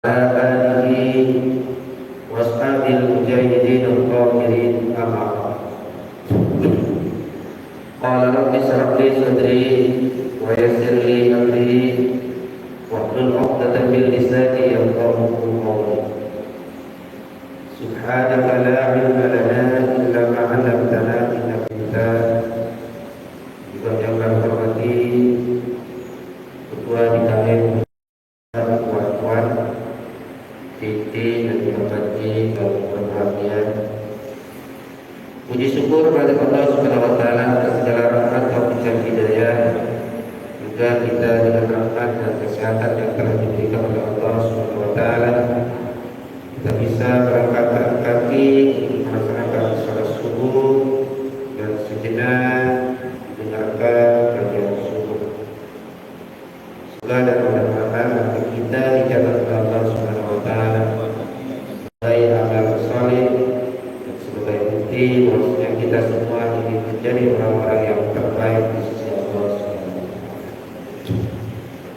آله وأصحابه المجاهدين القائلين أما بعد. قال رب اشرح لي صدري ويسر لي أمري واحلل عقدة من لساني يفقهوا قولي. سبحانك لا علم لنا إلا ما علمتنا إنك أنت yang kami hormati Ketua DKM Puan Titi dan Bupati Kabupaten Bahagian. Puji syukur pada Allah Subhanahu Wa Taala atas segala rahmat dan hidayah. Juga kita dengan rahmat dan kesehatan yang telah diberikan oleh Allah Subhanahu Wa Taala, kita bisa berangkat kaki melaksanakan salat subuh dan sejenak mendengarkan kajian subuh. Semoga dan mudah-mudahan kita di jalan Allah Subhanahu Wa Taala baik amal saleh dan sebagai bukti bahwasanya kita semua ingin menjadi orang-orang yang terbaik di sisi Allah Subhanahu Wa Taala.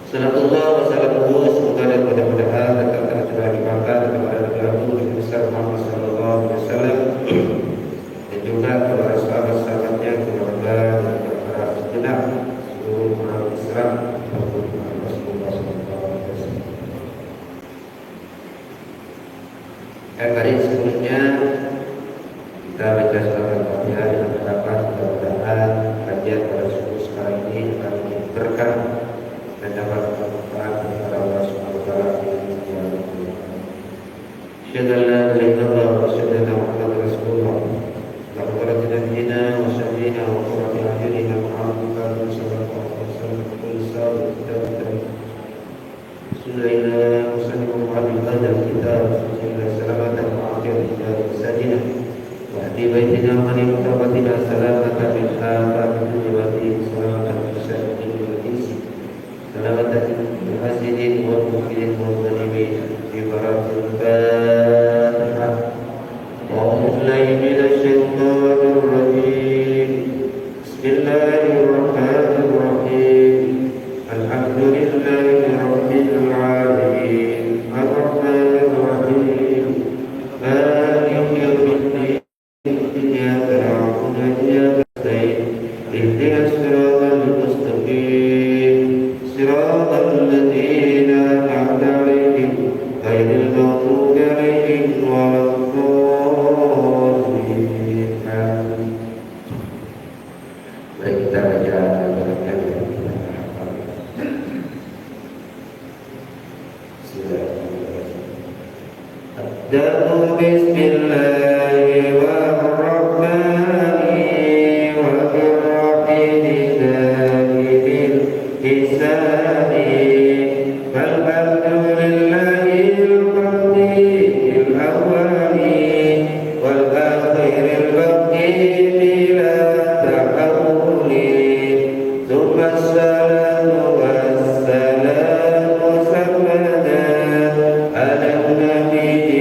Salatullah wa salamuhu semoga dan mudah-mudahan tetap tercurah limpahkan kepada Nabi besar Muhammad sallallahu alaihi wasallam dan juga kepada sahabat-sahabatnya, keluarga dan para segenap seluruh umat Islam. Tadi sebelumnya kita baca surat Al-Fatihah dengan harapan mudah-mudahan kajian pada subuh sekarang ini akan menjadi berkah dan dapat bermanfaat kepada Allah Subhanahu Wa Taala. Asyhadu an la ilaha illallah wa asyhadu anna Muhammadar Rasulullah. Laqad nabiyina wa syafiina wa qurratu a'yunina Muhammadin sallallahu alaihi wasallam qul sallallahu Sulaina musallimu alaihi wa kitab salamatan ma'afiyah ila sajina wa di baitina wa man yutabatina salamatan min afat dunyawati salamatan musallimin wa insi salamatan min hasidin wa mukminin wa zalimin bi baratil Fatihah wa billahi minasy syaithanir rajim. Bismillahirrahmanirrahim. Alhamdulillahi rabbil alamin arrahmanir rahim maliki yaumiddin iyyaka na'budu wa iyyaka nasta'in ihdinas siratal mustaqim siratal ladzina an'amta 'alaihim ghairil maghdubi 'alaihim waladdallin. Baik, kita baca Bismillahirrahmanirrahim wa birrahim zahidil hisani walhamdulillahil qadimil awwali wal akhiril baqi bila ta'awuli thumma salatu wassalamu sarmada ala nabi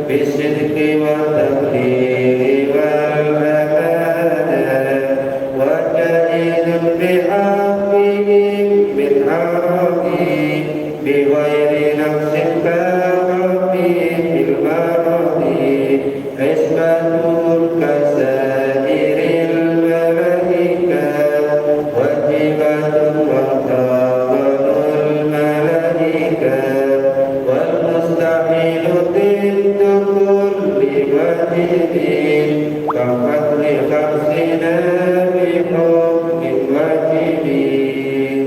Bismillahirrahmanirrahim. واجبين كفضل خمسنا بحكم واجبين.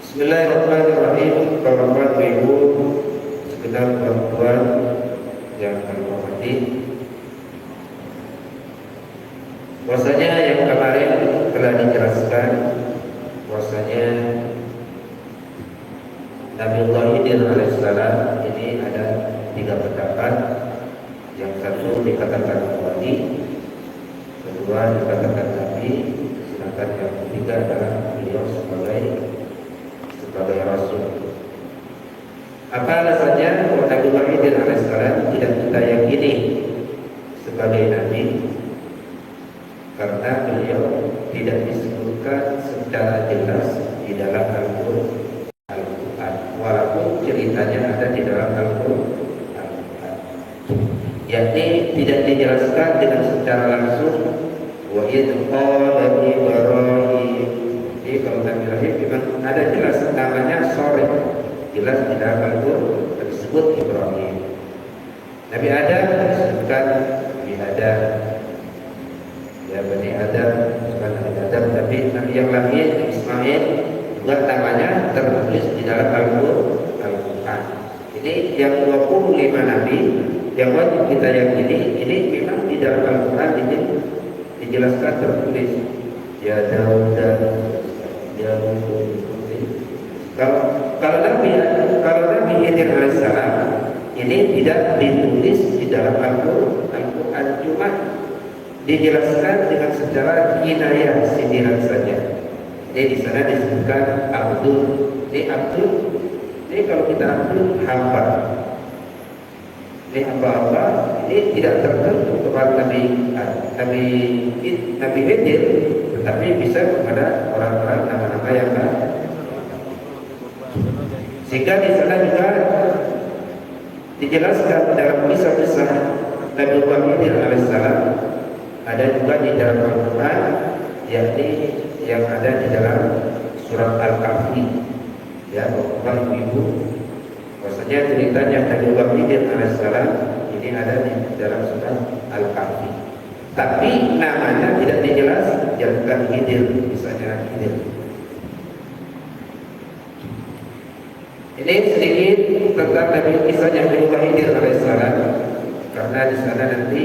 Bismillahirrahmanirrahim. Bapak Ibu segenap perempuan yang kami hormati, bahwasanya yang kemarin telah dijelaskan bahwasanya Nabiullah Khidir alaihissalam ini ada 3 pendapat. Yang satu dikatakan wali, kedua dikatakan nabi, sedangkan yang ketiga adalah beliau sebagai rasul. Apa alasannya Nabiullah Khidir alaihissalam tidak kita yakini sebagai nabi? Karena beliau tidak disebutkan secara jelas di dalam Al-Quran, walaupun ceritanya ada di dalam Al-Quran, yakni tidak dijelaskan dengan secara langsung. Wa idh qala Ibrahim. Jadi kalau Nabi Ibrahim memang ada jelas namanya sore, jelas di dalam Al-Quran disebut Ibrahim. Nabi Adam disebutkan Nabi Adam, ya Bani Adam, bukan Nabi Adam, tapi Nabi yang lain Ismail juga namanya tertulis di dalam Al-Quran. Ini yang 25 Nabi yang wajib kita yakini, ini memang di dalam Al-Quran ini dijelaskan tertulis. Ya Daud, ya kalau Nabi Khidir alaihissalam ini tidak ditulis di dalam Al-Quran, cuma dijelaskan dengan secara kinayah sindiran saja. Jadi di sana disebutkan Abdul. Ini Abdul. Ini kalau kita Abdul hamba. Ini hamba-hamba ini tidak tertentu kepada Nabi Khidir, tetapi bisa kepada orang-orang nama-nama yang lain. Sehingga di sana juga dijelaskan dalam kisah-kisah Nabiullah Khidir alaihissalam ada juga di dalam Al-Quran, yakni yang ada di dalam surat Al-Kahfi. Ya, Bapak Ibu, maksudnya ceritanya Nabiullah Khidir alaihissalam ini ada di dalam surat Al-Kahfi. Tapi namanya tidak dijelaskan Khidir, misalnya Khidir. Ini sedikit tentang kisahnya Nabiullah Khidir alaihissalam, karena di sana nanti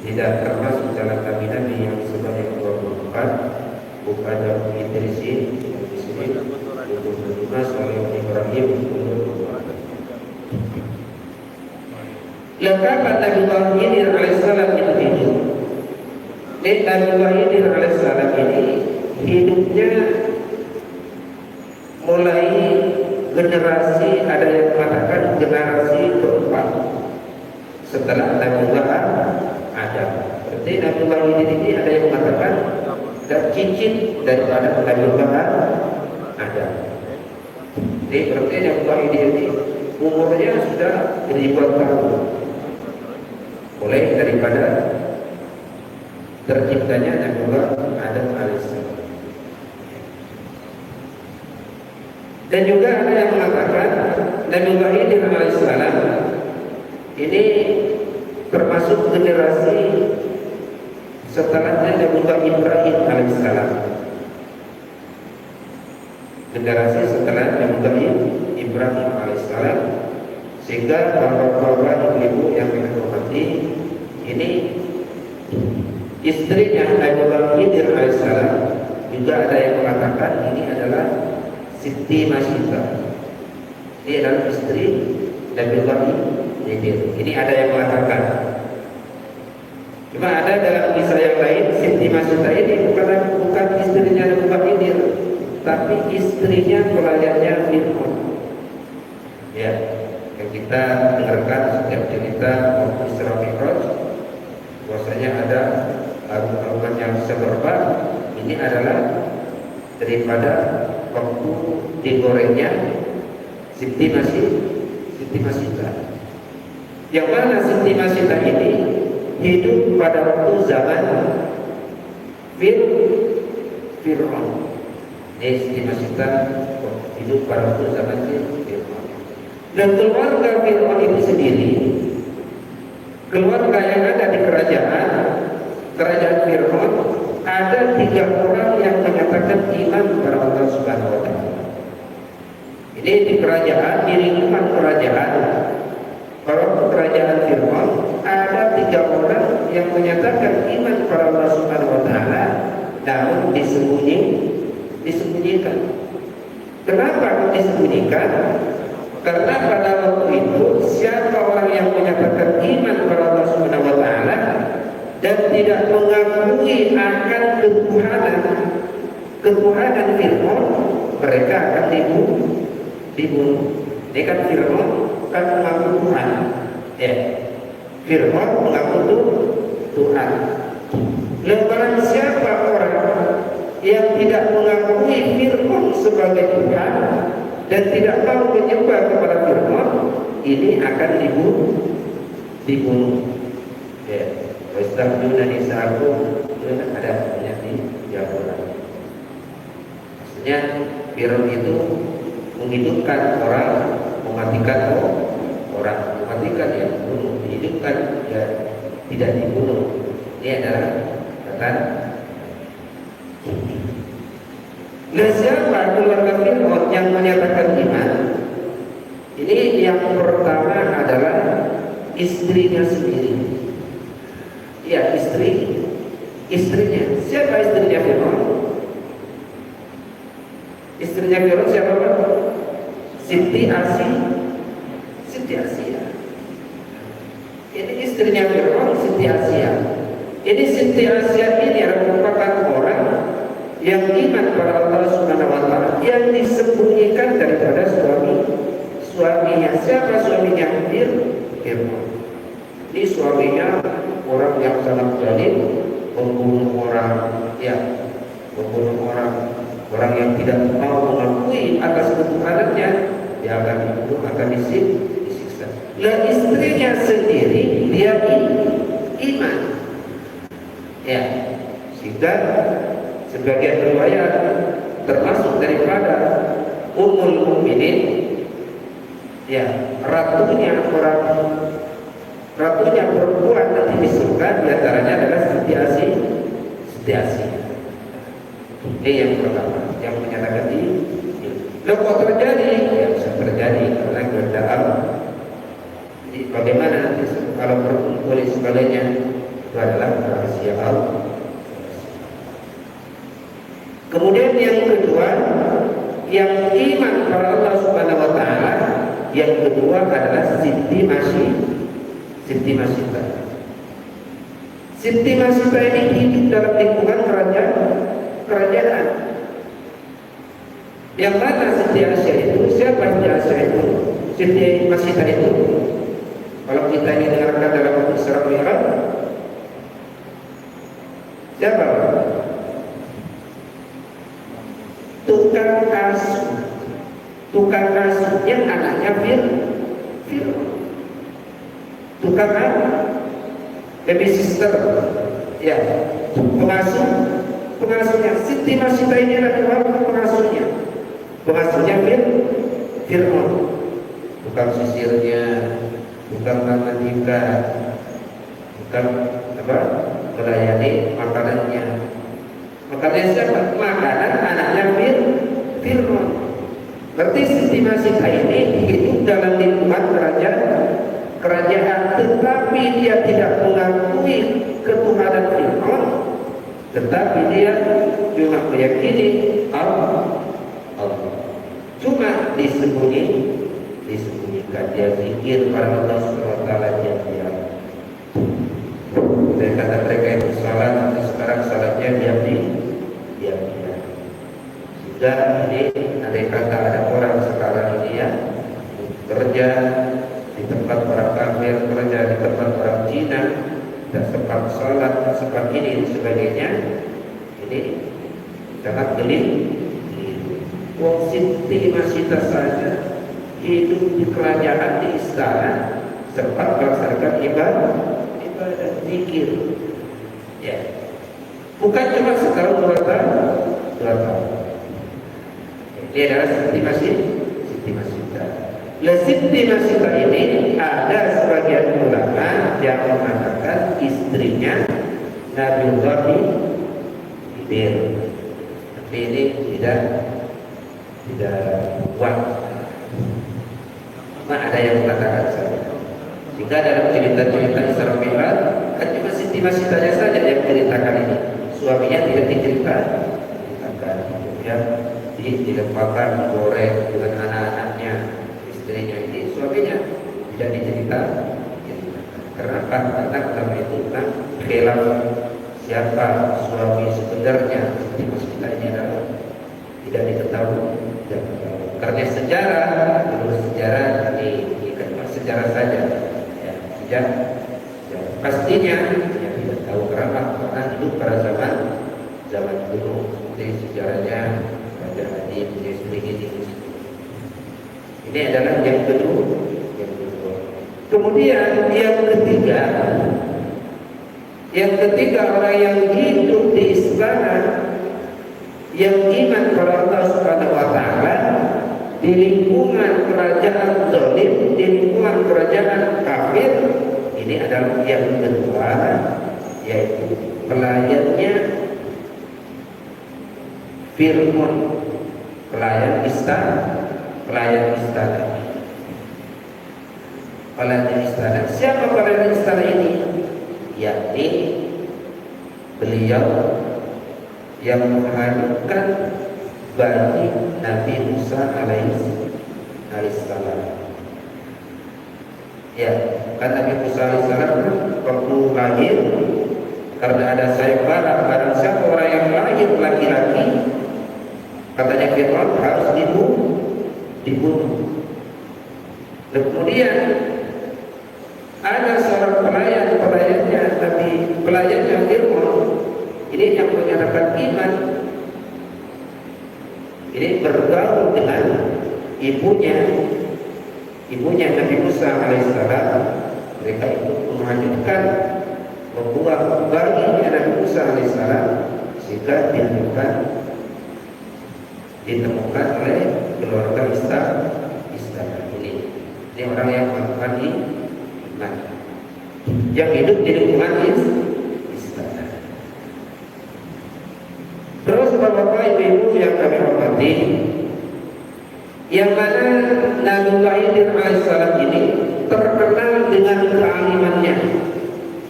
tidak termasuk dalam nabi-nabi yang sebanyak 24, bukan dalam Idrisin yang di sini 25, Salih Ibrahim 24. Lengkapan Nabiullah Khidir alaihissalam itu hidup. Nabiullah Khidir alaihissalam ini hidupnya mulai generasi, ada yang mengatakan generasi keempat setelah Nabiullah Adam. Berarti Nabiullah Khidir ini ada yang mengatakan dan cincin daripada Nabiullah Adam. Jadi berarti Nabiullah Khidir ini umurnya sudah ribuan tahun, mulai daripada terciptanya Nabiullah Adam alaihissalam. Dan juga ada yang mengatakan Nabiullah Khidir alaihissalam ini termasuk generasi setelahnya Nabiullah Ibrahim alaihissalam. Generasi setelah Nabiullah Ibrahim alaihissalam, sehingga bapak-bapak ibu yang kita hormati, ini istrinya Nabiullah Khidir alaihissalam juga ada yang mengatakan ini adalah Siti Masyidah. Ini adalah istri Nabiullah Khidir. Ini ada yang mengatakan. Cuma ada dalam kisah yang lain, Siti Masyidah ini bukan istrinya Nabiullah Khidir, tapi istrinya pelayannya Fir'aun. Ya, yang kita dengarkan setiap cerita waktu Isra Mi'raj, bahwasanya ada argumen yang semerbak. Ini adalah daripada waktu digorengnya Siti Masyidah. Yang mana Siti Masyidah ini hidup pada waktu zaman Fir'aun. Siti Masyidah hidup pada waktu zaman Fir'aun. Dan keluarga Fir'aun itu sendiri, keluarga yang ada di kerajaan Fir'aun, ada 3 orang yang menyatakan iman kepada Allah Subhanahu wa Ta'ala. Ini di kerajaan, di lingkungan kerajaan, kalau kerajaan Fir'aun ada 3 orang yang menyatakan iman kepada Allah Subhanahu wa Ta'ala, namun disembunyikan. Kenapa disembunyikan? Karena pada waktu itu siapa orang yang menyatakan iman kepada Allah Subhanahu wa Ta'ala dan tidak mengakui akan ketuhanan Fir'aun, mereka akan dibunuh. Ini kan Fir'aun kan mengaku Tuhan, ya. Fir'aun mengaku Tuhan. Dan barang siapa orang yang tidak mengakui Fir'aun sebagai Tuhan dan tidak mau menyembah kepada Fir'aun, ini akan dibunuh. Ya, wastaqduna nisa'akum, ada di Al-Quran. Maksudnya Fir'aun itu menghidupkan orang, mematikan orang, mematikan ya, bunuh, dihidupkan ya, tidak dibunuh. Ini adalah kata. Nah, siapa keluarga Fir'aun yang menyatakan iman? Ini yang pertama adalah istrinya sendiri. Ya, istrinya. Siapa istrinya Fir'aun? Istrinya Fir'aun siapa? Siti Asia. Ini istrinya Fir'aun, Siti Asia. Ini Siti Asia ini merupakan orang yang iman pada Allah Subhanahu wa Ta'ala, yang disembunyikan daripada suaminya. Siapa suaminya? Fir'aun. Ini suaminya orang yang sangat zalim, membunuh orang yang tidak mau mengakui atas ketuhanannya, dia akan dibunuh, akan disiksa. Lah istrinya sendiri dia iman, ya, sehingga sebagian riwayat termasuk daripada Ummul Mukminin, ya, ratunya perempuan nanti di surga, diantaranya adalah Siti Asia. Ini yang pertama yang menyatakan kok terjadi, ya bisa terjadi karena kehendak Allah. Bagaimana kalau berkumpul segalanya itu adalah rahasia Allah. Kemudian yang kedua, yang iman kepada Allah Subhanahu wa Ta'ala, yang kedua adalah Siti Masita. Siti Masita ini hidup dalam lingkungan kerajaan. Yang mana Siti Asia itu? Siapa Siti Asia itu? Siti Masita itu, kalau kita ini dengarkan dalam Isra Mi'raj, siapa? Tukang asuhnya anaknya Fir'aun. Tukang babysitter, ya, pengasuhnya. Siti Masita ini adalah pengasuhnya Fir'aun. Tukang sisirnya, tukang mandikan, tukang melayani makanannya. Makanya siapa? Makanan anaknya Fir'aun. Berarti Siti Masita ini hidup dalam lingkungan kerajaan, tetapi dia tidak mengakui ketuhanan Fir'aun, tetapi dia cuma meyakini Allah. Cuma disembunyikan, dia pikir pada Allah SWT diam-diam. Dan kata mereka itu salat, nanti sekarang salatnya diam-diam. Sudah ini, andai kata ada orang sekarang ini ya, kerja di tempat orang kafir, kerja di tempat orang Cina, dan sempat salat, sempat ini dan sebagainya, ini sangat geli. Wong Siti Masita saja hidup di kerajaan, di istana, sempat melaksanakan ibadah zikir, ya, bukan cuma setahun 2 tahun. Ini adalah Siti Masita. Lesiti Masita ini ada sebagian ulama yang mengatakan istrinya Nabiullah Khidir. Tapi ini tidak kuat. Cuma ada yang mengatakan saja. Jika dalam cerita-cerita Isra Mi'raj kan cuma Siti Masitanya saja yang ceritakan ini. Suaminya tidak diceritakan. Ya, dilempakan, digoreng dengan anak-anaknya, istrinya ini, suaminya tidak diceritakan. Kenapa? Karena pertama itu kan khilaf siapa suami sebenarnya Siti Masita ini adalah tidak diketahui. Karena sejarah ini kan sejarah saja. Ya, sejak pastinya ya tidak tahu kenapa karena hidup pada zaman dulu. Jadi sejarahnya Raja Adi punya istri ini. Ini adalah yang kedua. Kemudian yang ketiga orang yang hidup di istana yang iman kepada Allah Subhanahu wa taala di lingkungan kerajaan zalim, di lingkungan kerajaan kafir. Ini adalah yang kedua, yaitu pelayannya Fir'aun, pelayan istana. Siapa pelayan istana ini? Yakni beliau yang menghadirkan bagi Nabi Musa alaihissalam. Ya, kan Nabi Musa alaihissalam waktu lahir karena ada sayembara, barang siapa orang yang lahir laki-laki, katanya Fir'aun harus dibunuh. Dan kemudian ada seorang pelayannya Fir'aun ini yang menyatakan iman. Ini bergaul dengan ibunya Nabi Musa alaihissalam. Mereka itu menghadirkan membuat baginya Nabi Musa alaihissalam sehingga ditemukan oleh keluarga istana ini. Ini orang yang melakukan iman, yang hidup di lingkungan istana. Terus bapak ibu yang kami hormati, yang mana Nabiullah Khidir alaihissalam ini terkenal dengan kealimannya,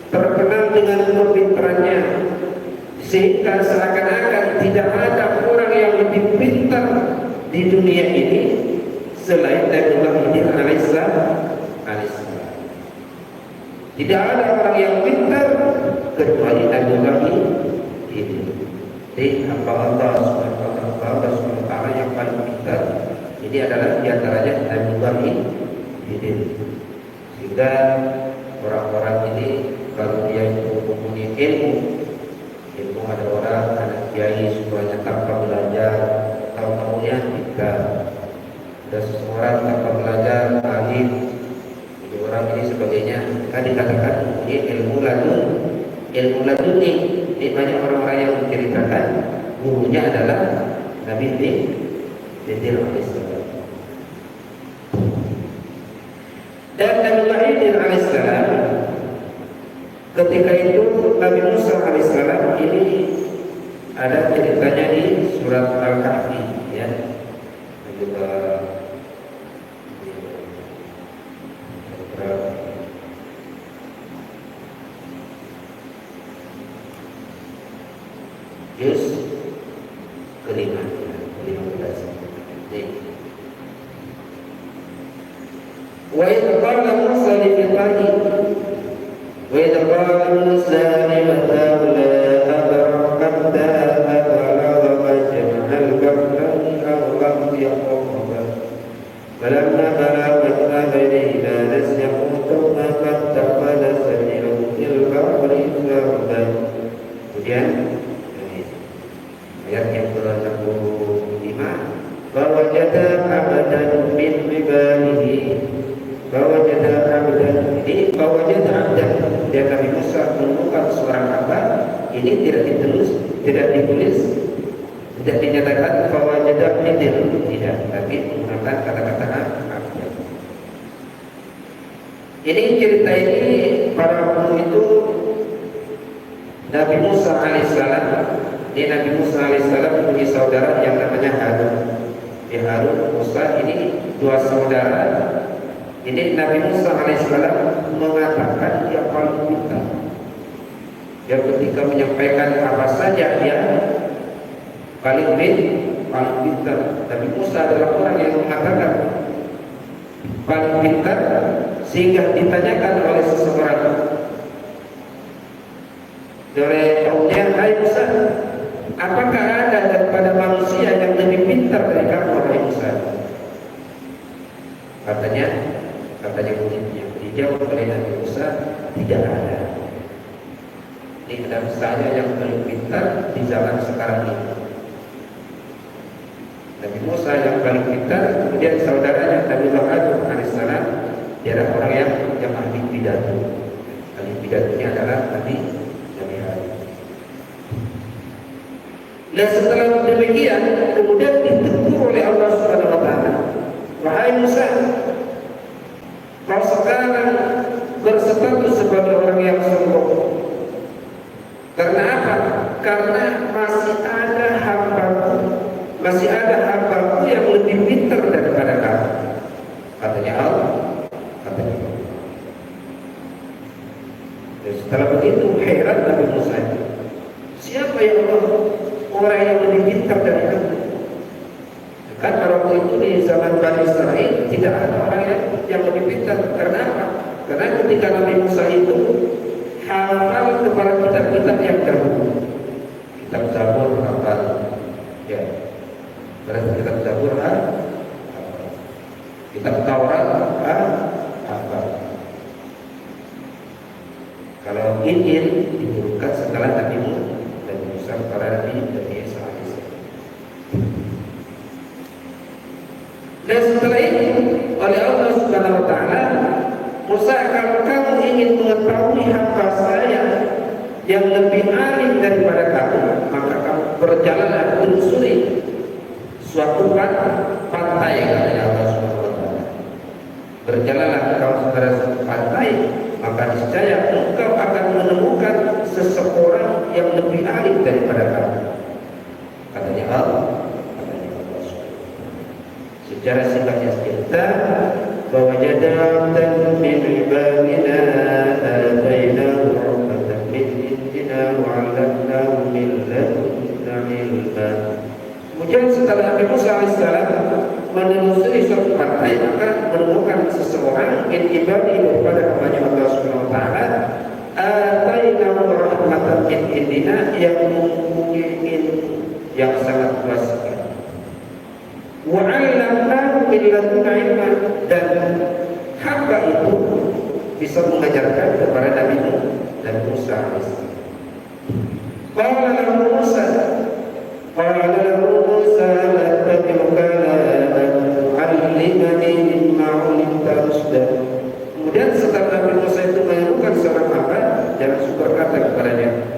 terkenal dengan kepintarannya, sehingga seakan-akan tidak ada orang yang lebih pintar di dunia ini selain Nabiullah Khidir alaihissalam. Tidak ada orang yang pintar kecuali Nabiullah Khidir. Jadi Allah Subhanahu wa taala yang paling pintar ini adalah diantaranya Nabiullah Khidir. Sehingga orang-orang ini kalau dia itu mempunyai ilmu ada orang anak kiai semuanya tanpa belajar, atau kemudian jika ada seseorang tanpa belajar alim, jadi orang ini sebagainya kan dikatakan ini ilmu laduni. Ini banyak orang-orang yang menceritakan gurunya adalah Nabi Khidir alaihissalam. Dan Nabiullah Khidir alaihissalam ketika itu Nabi Musa alaihissalam ini ada ceritanya di surat Al-Kahfi, ya. Juga juz kelima. Wa idh qala Musa li fitnati وإذ قال موسى لفتاه لا أبرح حتى أبلغ مجمع البحرين أو أمضي حقبا فلما بلغ أجلنا نسيه ثم فاتخذ سبيله في البحر سربا. Kemudian ayat yang ke-65, fawajada abdan min ibadihi, fawajada abdan, ini fawajada abdan, dan Nabi Musa menemukan seorang hamba. Ini tidak ditulis, tidak dinyatakan fawajada Khidir, tidak, tapi menggunakan kata-kata abdan. Ini cerita ini pada waktu itu Nabi Musa alaihissalam, Nabi Musa alaihissalam punya saudara yang namanya Harun. Harun, Musa ini dua saudara. Jadi Nabi Musa alaihissalam mengatakan dia paling pintar. Dia ketika menyampaikan apa saja dia paling pintar. Nabi Musa adalah orang yang mengatakan paling pintar, sehingga ditanyakan oleh seseorang oleh kaumnya, hai Musa, apakah ada daripada manusia yang lebih pintar dari kamu, wahai Musa? Katanya yang dijawab oleh Nabi Musa, tidak ada. Ini adalah saya yang paling pintar di zaman sekarang ini. Nabi Musa yang paling pintar, kemudian saudaranya Nabi Harun alaihissalam, dia adalah orang yang ahli pidato. Ahli pidatonya adalah Nabi Harun. Dan setelah demikian, kemudian ditegur oleh Allah Subhanahu Wa Taala, wahai Musa, kau sekarang berstatus sebagai orang yang sombong. Karena apa? Karena masih ada hambaku yang lebih pintar daripada kamu. Katanya Allah. Dan setelah begitu heran Nabi Musa, siapa yang orang yang lebih pintar dari kamu? Kan pada waktu itu di zaman Bani Israel tidak ada orang yang lebih pintar. Karena apa? Karena ketika Nabi Musa itu hafal kepada kitab-kitab yang dahulu, kitab Zabur hafal, ya, berarti kitab Zabur hafal, kitab Taurat hafal. Kalau Injil diturunkan setelah Nabi Musa kepada Nabi Isa alaihissalam. Dan setelah itu oleh Allah Subhanahu Wa Taala, Musa, kalau kamu ingin mengetahui hamba saya yang lebih alim daripada kamu, maka kamu berjalanlah menyusuri suatu pantai, katanya Allah Subhanahu Wa Taala. Berjalanlah kamu kepada suatu pantai, maka niscaya engkau akan menemukan seseorang yang lebih alim daripada kamu. Katanya Allah. Secara singkatnya cerita, فوجد عبدا من عبادنا آتيناه رحمة من عندنا وعلمناه من لدنا علما. Kemudian setelah Nabi Musa alaihissalam menelusuri suatu pantai, maka menemukan seseorang yang ibadi daripada hamba Allah Subhanahu Wa Taala, atainahu rahmatan min indina, yang mempunyai yang sangat luas sekali. Wa 'allamnahu min ladunna ilma, dan hamba itu bisa mengajarkan kepada Nabi Musa alaihissalam. Qala lahu Musa lattabi'uka allimani mimma 'allimta rushda. Kemudian setelah Nabi Musa itu menyerukan seorang hamba, jangan suka berkata kepadanya,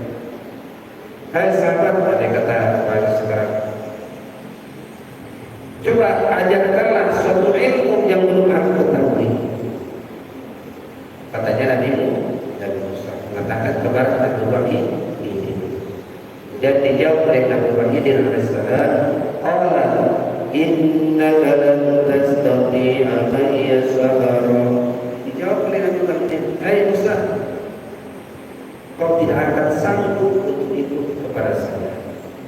hai sahabat, ada kata bahasa sekarang, coba ajarkanlah suatu ilmu yang belum aku ketahui. Katanya Nabi Musa mengatakan kepada Nabi Wahid ini. Dan dijawab oleh Nabi Wahid alaihissalam, Allah innaka lan tastati'a ma'iya sabara. Dijawab oleh Nabi Wahid, hai Musa, kau tidak akan sanggup untuk ikut kepada saya.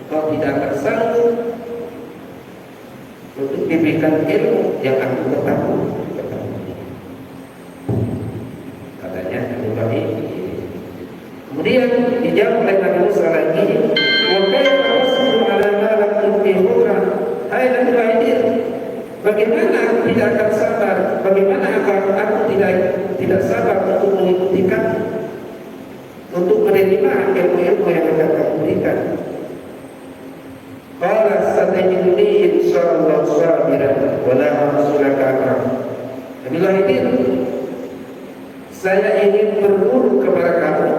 Kau tidak akan sanggup untuk diberikan ilmu yang aku ketahui. Katanya Nabi Wahid. Kemudian dijawab oleh Nabi Musa lagi, wa kaifa asbiru ala ma lam tu'ti khubra. Hai Nabi Wahid, bagaimana aku tidak akan sabar? Bagaimana aku tidak sabar untuk mengikuti kamu, untuk menerima ilmu-ilmu yang akan kamu berikan? Qala satajiduni insyaallah sabiran wa la a'sulaka amra. Nabi Wahid, saya ingin berguru kepada kamu,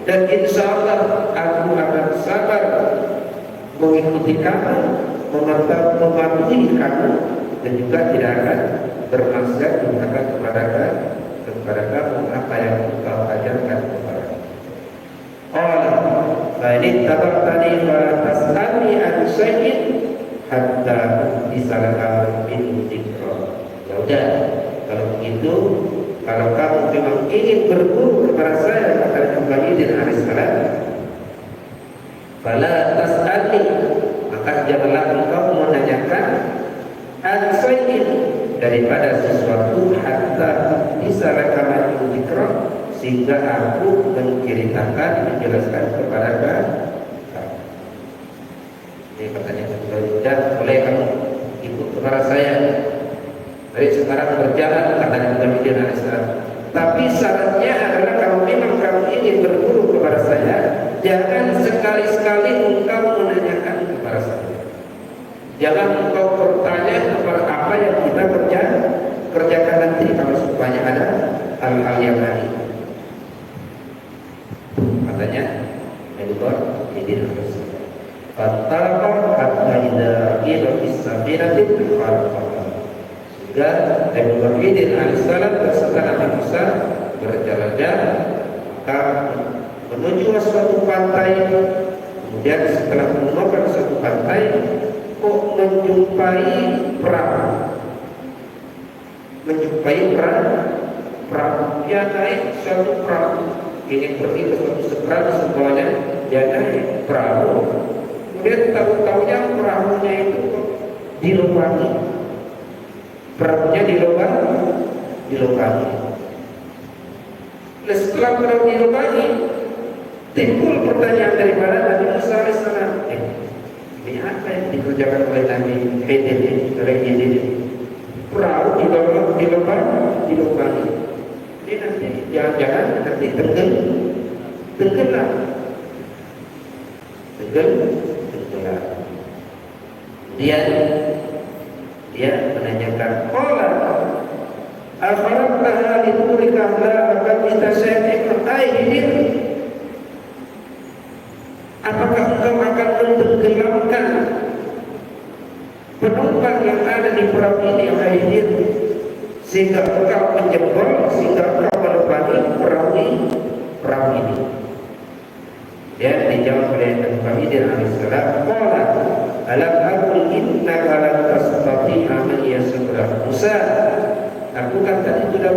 dan insyaallah aku akan sabar mengikuti kamu, mematuhi kamu, dan juga tidak akan bermaksiat kepada bisa laka min dzikra. Ya udah, kalau begitu, kalau kamu memang ingin berguru kepada saya, kata Nabi Idris alaihissalam, fala tas'alni, maka janganlah engkau menanyakan an-shay'in, daripada sesuatu hatta bisa laka min dzikra, sehingga aku menceritakan, menjelaskan kepada kamu. Ini pertanyaan kedua, dan boleh kamu ikut kepada saya dari sekarang berjalan, kata Nabi alaihissalam. Tapi syaratnya adalah kalau memang kamu ingin berguru kepada saya, jangan sekali-sekali engkau menanyakan kepada saya. Jangan engkau bertanya kepada apa yang kita kerjakan nanti, kalau supaya ada hal-hal yang lain. Katanya Edward Idin alaihissalam, fatalaqah hatta idza ila bis-sabiratin khalaqah. Sehingga Edward Idin alaihissalam beserta Nabi Musa berjalan-jalan, maka menuju suatu pantai. Kemudian setelah menemukan suatu pantai, kok menjumpai perahu. Dia naik suatu perahu, ingin pergi ke suatu seberang, semuanya dia naik perahu. Kemudian tahu-tahunya perahunya itu dilubangi. Perahunya dilubangi. Setelah perahu dilubangi, timbul pertanyaan daripada Nabi Musa alaihissalam. Ini apa yang dikerjakan oleh Nabi ini? Perahu dilubangi. Ini nanti jangan-jangan nanti tenggelam. Dia menanyakan, qala afaraqtaha liturika la akan kita syai'in aidin. Apakah engkau akan mentenggelamkan penumpang yang ada di perahu ini, aidin, sehingga engkau menjebol, sehingga engkau melubangi perahu ini? Dia dijawab oleh Nabi Idris alaihissalam, qala alam aqul innaka lan tastati'a ma'iya sabra. Musa, aku kan tadi sudah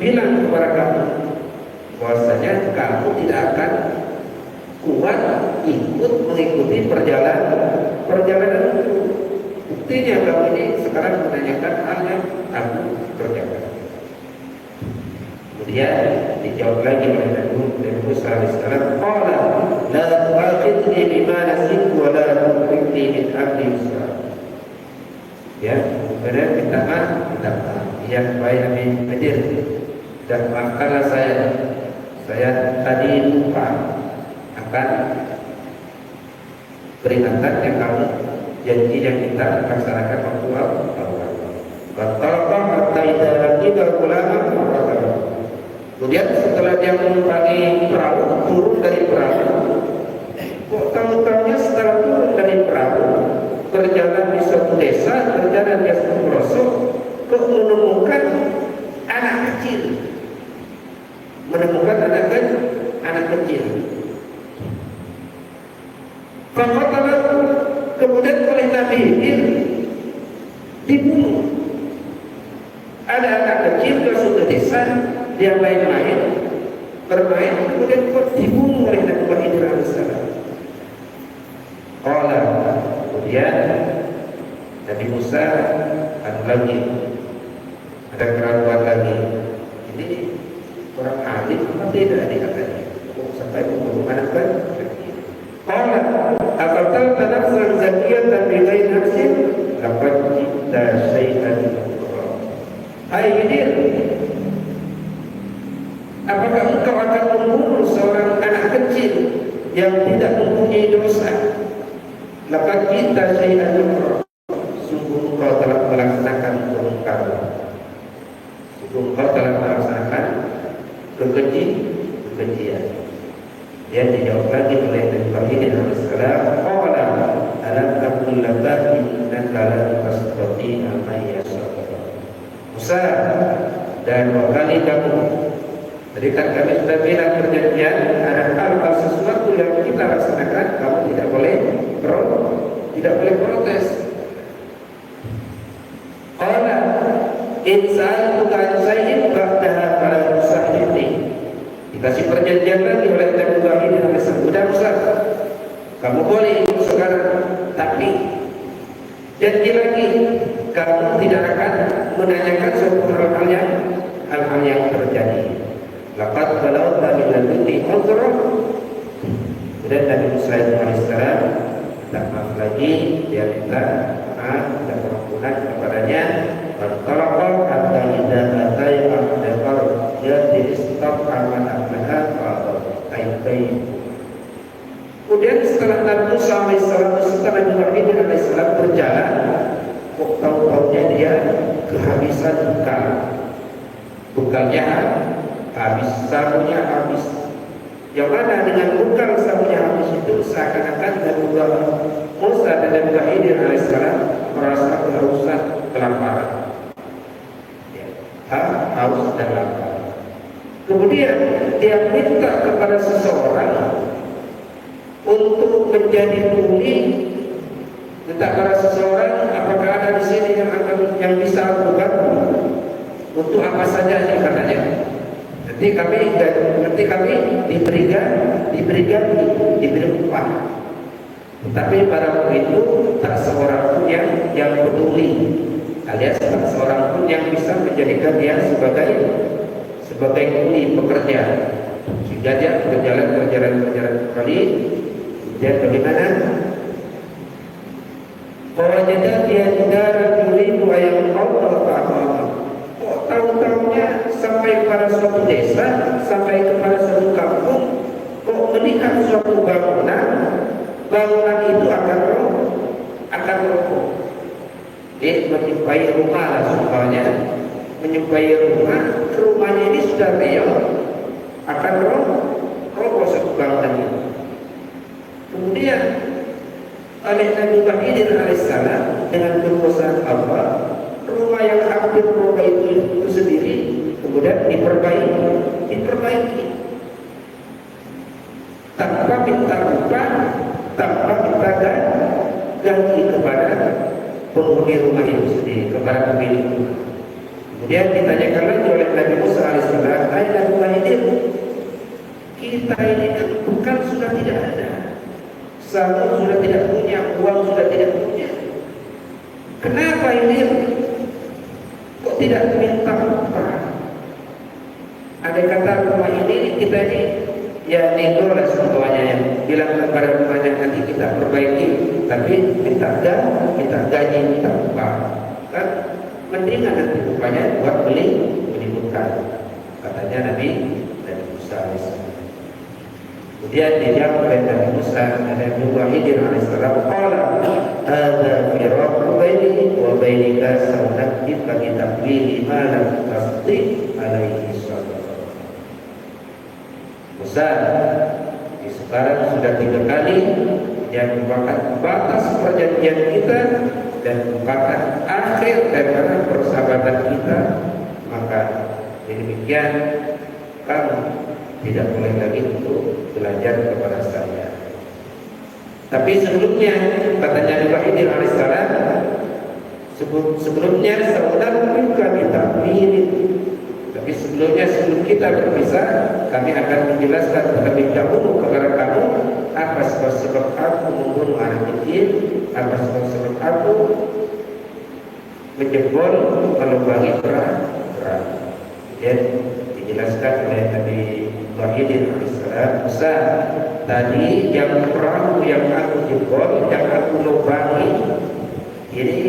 bilang kepada kamu bahwasanya kamu tidak akan kuat mengikuti perjalanan itu. Buktinya kamu ini sekarang menanyakan hal yang aku kerjakan. Kemudian dijawab lagi oleh Nabi Musa alaihissalam, qala la tu'akhidni bima nasitu wa la tu'akhidni min amri Musa. Ya, kemudian minta maaf. Ya, baik Nabi Idris, dan maafkanlah saya tadi lupa akan peringatan yang kamu janji yang kita laksanakan waktu awal. Fatalaqah hatta idza laqiya ghulaman faqala. Kemudian setelah dia menumpangi perahu, turun dari perahu, kok tahu-tahunya setelah turun dari perahu, berjalan di suatu desa, berjalan di suatu pelosok, kok menemukan anak kecil. Faqatalahu, kemudian oleh Nabi dibunuh. Ada anak kecil ke suatu desa, dia main-main, bermain, kemudian dibunuh oleh Nabi Idris alaihissalam. Kemudian Nabi Musa lagi ada keraguan lagi. Ini orang alim apa tidak dikatanya? Sampai membunuh anak kan? Qala aqatalta nafsan zakiyatan bighairi nafsin laqad ji'ta syai'an nukra. Hai Idris, apakah engkau akan membunuh seorang anak kecil yang tidak mempunyai dosa? Laqad ji'ta syai'an nukra. Sungguh engkau telah melaksanakan kemungkaran. Sungguh engkau telah melaksanakan kekejian. Dia dijawab lagi oleh Nabi Idris alaihissalam, qala alam taqul laka innaka lan tastati'a ma'iya sabra. Musa, dan dua kali kamu, tadi kan kami sudah bilang perjanjian, ada hal sesuatu yang kita laksanakan kamu tidak boleh protes. Insan bukan Sayyid ba'daha pada Sa'id ini dikasih perjanjian lagi oleh Nabi Ibrahim dan sudah Musa, kamu boleh ikut sekarang, tapi janji lagi kamu tidak akan menanyakan suatu hal-hal yang terjadi. Laqad balagha min ladunni uzra. Kemudian Nabi Musa alaihissalam minta maaf lagi, dia minta maaf dan pengampunan kepadanya. Bertolak hatta idza ataya al-dafar jadi stop aman ablaha ta'ibai. Kemudian setelah Nabi Musa alaihissalam setelah Nabi Ibrahim alaihissalam berjalan, kok tahu-tahunya dia kehabisan bekalnya habis, sabunya habis. Yang mana dengan bekal sabunya habis itu seakan-akan Nabi Musa dan Nabi Ibrahim alaihissalam merasa kehausan, kelaparan, haus dan lapar. Kemudian dia minta kepada seseorang untuk menjadi tuli. Minta kepada seseorang, apakah ada di sini yang bisa aku bantu? Untuk apa saja ini katanya. Nanti kami diberi upah. Tapi pada waktu itu tak seorang pun yang peduli, alias tak seorang pun yang bisa menjadikan dia sebagai kuli pekerja. Sehingga dia berjalan kembali. Dia bagaimana? Wajada dia darah yuridu ayam Allah ta'ala. Kok tahu-tahunya sampai kepada suatu desa, sampai kepada suatu kampung, kok melihat suatu bangunan itu akan roboh. Dia menyupai rumah lah sumpahnya, menyupai rumahnya ini sudah real, akan roboh suatu bangunan itu. Kemudian oleh Nabi Ibrahim alaihissalam dengan kekuasaan Allah, rumah yang hampir roboh itu sendiri kemudian diperbaiki tanpa minta upah, tanpa minta ganti kepada penghuni rumah itu sendiri, kepada pemilik rumah. Kemudian ditanyakan lagi oleh Nabi Musa alaihissalam, "Hai Nabi Ibrahim, kita ini kan bukan sudah tidak ada, sabun sudah tidak punya, uang sudah tidak punya. Kenapa ini kok tidak minta upah? Ada kata rumah ini kita ini ya nego lah semuanya, yang bilang kepada rumahnya nanti kita perbaiki, tapi minta gaji, minta upah. Kan mendingan nanti upahnya buat beli bekal, katanya Nabi Musa alaihissalam. Kemudian dijawab oleh Nabi Musa dan Nabi Ibrahim alaihissalam, qala hadza firaqu baini wa bainika sanaktif bagi takwili ma lam tasdi alaihi sallallahu. Musa, sekarang sudah 3 kali yang merupakan batas perjanjian kita dan merupakan akhir daripada persahabatan kita, maka demikian kamu tidak boleh lagi untuk belajar kepada saya. Tapi sebelumnya katanya Ibrahim alaihissalam, sebelumnya saudara juga kita mirip. Tapi sebelum kita berpisah, kami akan menjelaskan terlebih dahulu kepada kamu apa sebab aku membunuh anak kecil, apa sebab aku menjebol melubangi perang. Dan dijelaskan oleh Nabi Ibrahim alaihissalam, Musa, tadi yang perahu yang aku jebol, yang aku lubangi, ini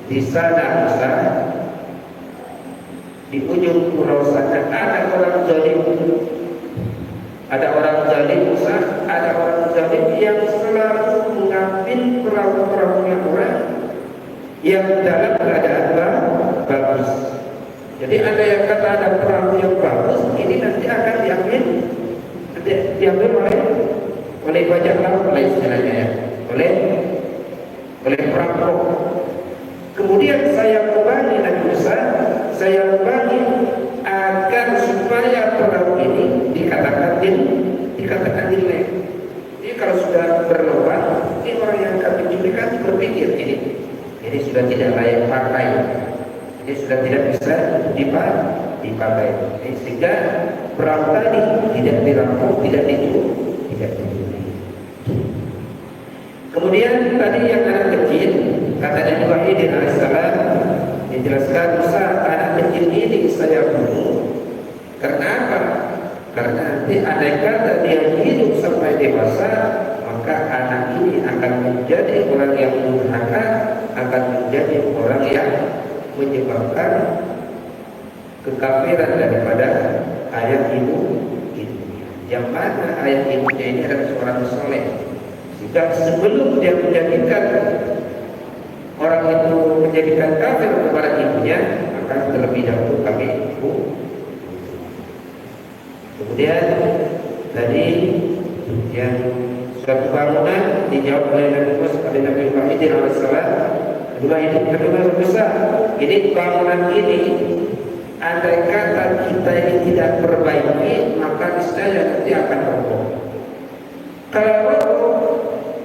di sana Musa, di ujung pulau sana ada orang zalim. Ada orang zalim Musa, ada orang zalim yang selalu mengambil perahu-perahunya orang yang dalam keadaan bagus. Jadi ada yang kata ada perahu yang bagus, ini nanti akan diambil oleh bajak laut, oleh istilahnya ya, oleh perampok. Kemudian saya lubangi Nabi Musa, saya lubangi agar supaya perahu ini dikatakan jelek. Jadi kalau sudah berlubang, ini orang yang akan mencurikan berpikir ini sudah tidak layak pakai. ini sudah tidak bisa dipakai. Sehingga perahu tadi tidak dirampung, tidak dicuri. Kemudian tadi yang anak kecil, kata Nabi Ibrahim alaihissalam, dijelaskan Musa, anak kecil ini saya bunuh. Karena apa? Karena nanti andai kata dia hidup sampai dewasa, maka anak ini akan menjadi orang yang durhaka, akan menjadi orang yang menyebabkan kekafiran daripada ayah ibunya. Yang mana ayah ibunya ini adalah seorang soleh. Jika sebelum dia menjadikan orang itu menjadikan kafir kepada ibunya, maka terlebih dahulu kami ibu. Kemudian tadi yang suatu bangunan dijawab oleh Nabi Musa oleh Nabi Ibrahim alaihissalam. Kedua besar. Jadi bangunan ini, andai kata kita ini tidak perbaiki, maka niscaya nanti akan roboh. Kalau roboh,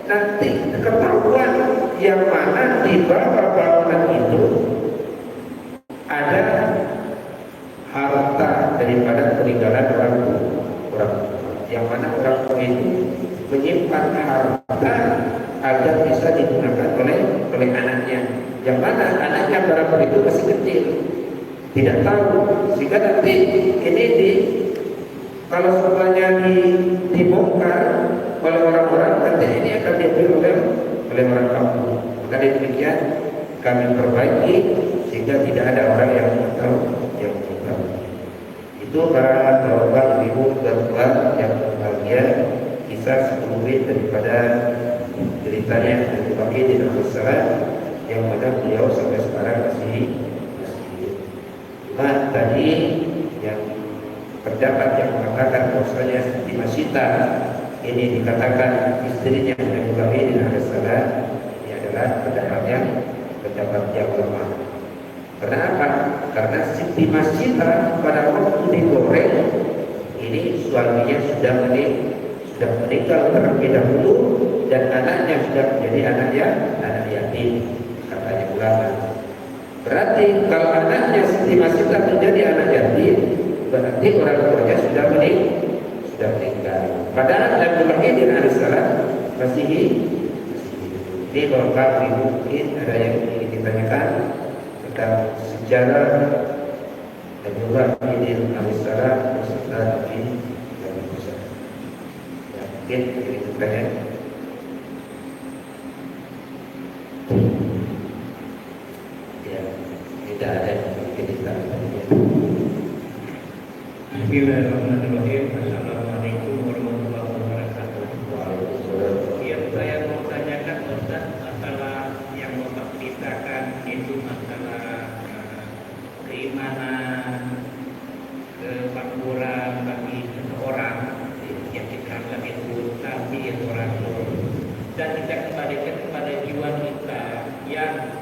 nanti ketahuan yang mana di bawah bangunan itu ada harta daripada peninggalan orang tua, yang mana orang tua itu menyimpan harta agar bisa digunakan oleh anaknya, yang mana anaknya barangkali itu masih kecil, tidak tahu, sehingga nanti ini kalau semuanya dibongkar oleh orang-orang, nanti ini akan diambil oleh orang kampung. Maka demikian kami perbaiki sehingga tidak ada orang yang tahu yang tahu. Itu para bapak ibu dan tuan yang berbahagia, kisah sedikit daripada ceritanya Nabi Ibrahim alaihissalam, yang mana beliau sampai sekarang masih hidup. Tadi yang terdapat yang mengatakan bahwasanya di Masita ini dikatakan istrinya Nabi Ibrahim alaihissalam, ini adalah pendapat yang lemah. Kenapa? Karena Siti Masita pada waktu digoreng ini suaminya sudah meninggal terlebih dahulu dan anaknya sudah menjadi anak yatim, katanya ulama. Berarti kalau anaknya Siti Masita menjadi anak yatim, berarti orang tuanya sudah meninggal. Padahal Nabi Ibrahim alaihissalam masih hidup. Ini bapak ibu mungkin ada yang ingin ditanyakan tentang sejarah Nabi Ibrahim alaihissalam beserta Nabi Musa. Ya, mungkin itu tanya. Ya, tidak ada yang mungkin ditanyakan. Bismillahirrahmanirrahim. Assalamualaikum warahmatullahi wabarakatuh. Yang saya mau tanyakan Ustaz, masalah yang Bapak ceritakan itu masalah keimanan kemakmuran bagi seseorang yang dikatakan itu Nabi atau Rasul, dan kita kembalikan kepada jiwa kita yang